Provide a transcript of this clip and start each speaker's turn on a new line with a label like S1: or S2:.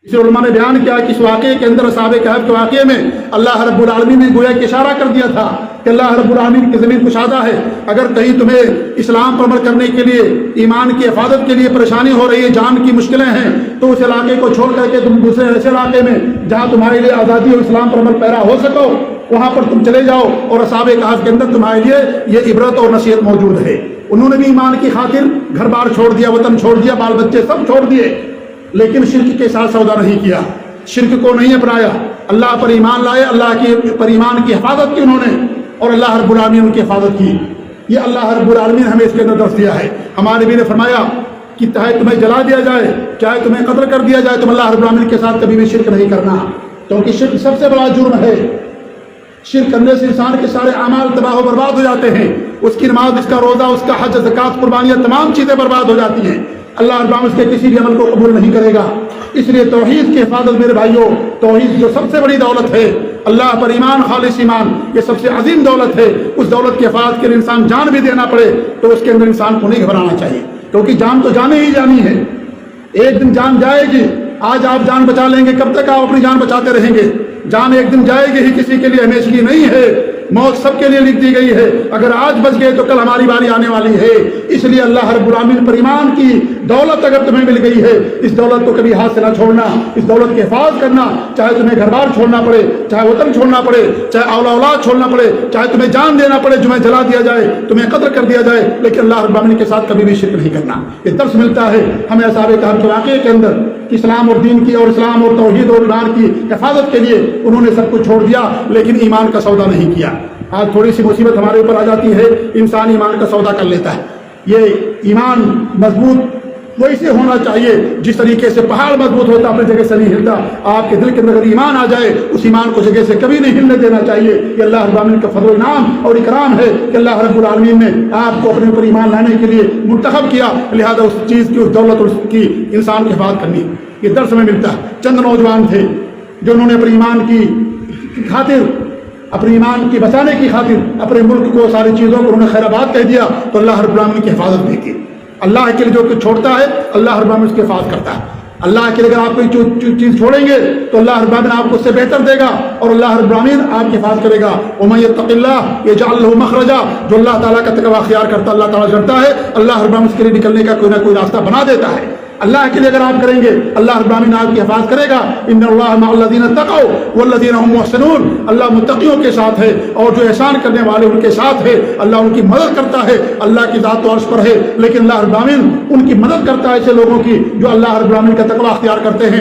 S1: इसे उलमा ने बयान किया कि इस वाक़े के अंदर असहाबे कहफ के वाक़े में अल्लाह रब्बुल आलमीन ने गोया कि इशारा कर दिया था कि अल्लाह रब्बुल आलमीन की ज़मीन कुशादा है। अगर कहीं तुम्हें इस्लाम पर अमल करने के लिए, ईमान की हिफाजत के लिए परेशानी हो रही है, जान की मुश्किलें हैं, तो उस इलाके को छोड़ करके तुम दूसरे ऐसे इलाके में जहाँ तुम्हारे लिए आज़ादी और इस्लाम पर अमल पैरा हो सको, वहाँ पर तुम चले जाओ। और असहाबे कहफ के अंदर तुम्हारे लिए ये इबरत और नसीहत मौजूद है। उन्होंने भी ईमान की खातिर घर बार छोड़ दिया, वतन छोड़ दिया, बाल बच्चे सब छोड़ दिए, लेकिन शिर्क के साथ सौदा नहीं किया, शिर्क को नहीं अपनाया, अल्लाह पर ईमान लाए, अल्लाह के पर ईमान की हिफाजत की उन्होंने, और अल्लाह रब्बुल आलमीन उनकी हिफाजत की। ये अल्लाह रब्बुल आलमीन हमें इसके अंदर दर्स दिया है। हमारे नबी ने फरमाया कि चाहे तुम्हें जला दिया जाए, चाहे तुम्हें कत्ल कर दिया जाए, तुम अल्लाह रब्बुल आलमीन के साथ कभी भी शिर्क नहीं करना, क्योंकि शिर्क सबसे बड़ा जुर्म है। शिर्क करने से इंसान के सारे अमाल तबाह बर्बाद हो जाते हैं, उसकी नमाज, उसका रोज़ा, उसका हज, ज़कात, कुर्बानियाँ, तमाम चीज़ें बर्बाद हो जाती हैं। अल्लाह रब्बुल आलमीन उसके किसी भी अमल को कबूल नहीं करेगा। इसलिए तौहीद की हिफाजत मेरे भाइयों, तौहीद जो सबसे बड़ी दौलत है, अल्लाह पर ईमान, खालिस ईमान, ये सबसे अजीम दौलत है। उस दौलत की हिफाजत के लिए इंसान जान भी देना पड़े तो उसके अंदर इंसान को नहीं घबराना चाहिए, क्योंकि जान तो जाने ही जानी है, एक दिन जान जाएगी। आज आप जान बचा लेंगे, कब तक आप अपनी जान बचाते रहेंगे? जान एक दिन जाएगी ही, किसी के लिए हमेशगी नहीं है। मौत सबके लिए लिख दी गई है। अगर आज बच गए तो कल हमारी बारी आने वाली है। इसलिए अल्लाह रब्बुल आलमीन पर ईमान की दौलत अगर तुम्हें मिल गई है, इस दौलत को कभी हाथ से ना छोड़ना, इस दौलत की हिफाजत करना। चाहे तुम्हें घर बार छोड़ना पड़े, चाहे वतन छोड़ना पड़े, चाहे औलाद छोड़ना पड़े, चाहे तुम्हें जान देना पड़े, तुम्हें जला दिया जाए, तुम्हें कत्ल कर दिया जाए, लेकिन अल्लाह रब्बुल आलमीन के साथ कभी भी शिर्क नहीं करना। ये दर्स मिलता है हमें असहाबे कहफ के वाक़े के अंदर, इस्लाम और दीन की, और इस्लाम और तौहीद और ईमान की हिफाजत के लिए उन्होंने सब कुछ छोड़ दिया, लेकिन ईमान का सौदा नहीं किया। आज थोड़ी सी मुसीबत हमारे ऊपर आ जाती है, इंसान ईमान का सौदा कर लेता है। ये ईमान मजबूत वैसे होना चाहिए जिस तरीके से पहाड़ मजबूत होता, अपनी जगह से नहीं हिलता। आपके दिल के अंदर अगर ईमान आ जाए, उस ईमान को जगह से कभी नहीं हिलने देना चाहिए। ये अल्लाह रब्बुल आलमीन का फज़ल इनाम और इकराम है कि अल्लाह रब्बुल आलमीन ने आपको अपने ऊपर ईमान लाने के लिए मुंतखब किया, लिहाजा उस चीज़ की, उस दौलत और उसकी इंसान की हिफाजत करनी। ये दर्स में मिलता है। चंद नौजवान थे जो उन्होंने अपने ईमान की खातिर, अपने ईमान की बचाने की खातिर अपने मुल्क को, सारी चीज़ों को उन्होंने खैराबाद कह दिया, तो अल्लाह रब्बुल आलमीन की हिफाजत भी की। अल्लाह के लिए जो कुछ छोड़ता है, अल्लाह रब्बुल आलमीन उसकी हिफाजत करता है। अल्लाह के लिए अगर आप कोई चीज़ छोड़ेंगे तो अल्लाह रब्बुल आलमीन आपको उससे बेहतर देगा, और अल्लाह रब्बुल आलमीन आपकी हिफाजत करेगा। वमन यत्तक़िल्लाह यजअल लहू मख़रजा, जो अल्लाह ताला का तक़वा अख्तियार करता, अल्लाह ताला डरता है, अल्लाह रब्बुल आलमीन उसके लिए निकलने का कोई ना कोई रास्ता बना देता है। अल्लाह के लिए अगर आप करेंगे, अल्लाह रब्बुल आलमीन आपकी हिफाजत करेगा। इन्नल्लाह मअल्लज़ीना तक़ौ वल्लज़ीना हुम मुहसिनून, अल्लाह मुत्तक़ियों के साथ है, और जो एहसान करने वाले उनके साथ है। अल्लाह उनकी मदद करता है। अल्लाह की ज़ात तो अर्श पर है, लेकिन अल्लाह रब्बुल आलमीन उनकी मदद करता है ऐसे लोगों की जो अल्लाह रब्बुल आलमीन का तक़वा अख्तियार करते हैं।